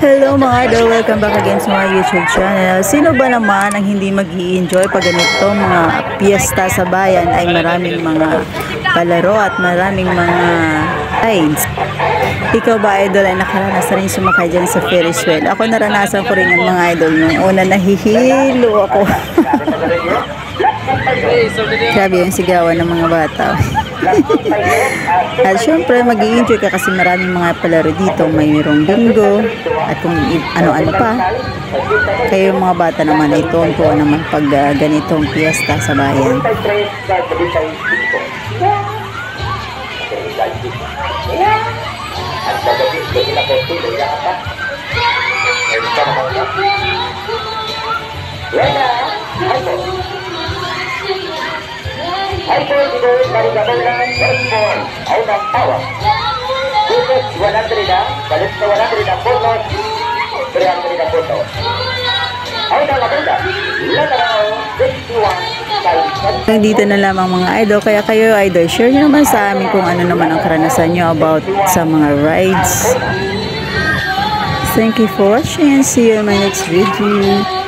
Hello mga idol, welcome back again sa my YouTube channel. Sino ba naman ang hindi mag-i-enjoy pag ganito mga piyesta sa bayan ay maraming mga palaro at maraming mga rides? Ikaw ba idol ay nakaranas na rin sumakay dyan sa Ferris wheel? Ako naranasan ko rin yung mga idol nung una nahihilo ako. Grabe yung sigawan ng mga bata. At syempre mag-i-enjoy ka kasi maraming mga palaro dito, mayroong bingo at kung ano-ano pa. Kaya yung mga bata naman ay tuwan-tuwa naman pag ganitong piyesta sa bayan. Ay po, dito dari gabalan, respon, ay nagtawa. Bonus, 100 na, balik sa 100 na bonus, 300 na bonus. Ay nagabanda, lataraw, 61. Nandito na lamang mga idol, kaya kayo idol, share nyo naman sa amin kung ano naman ang karanasan nyo about sa mga rides. Thank you for watching and see you in my next video.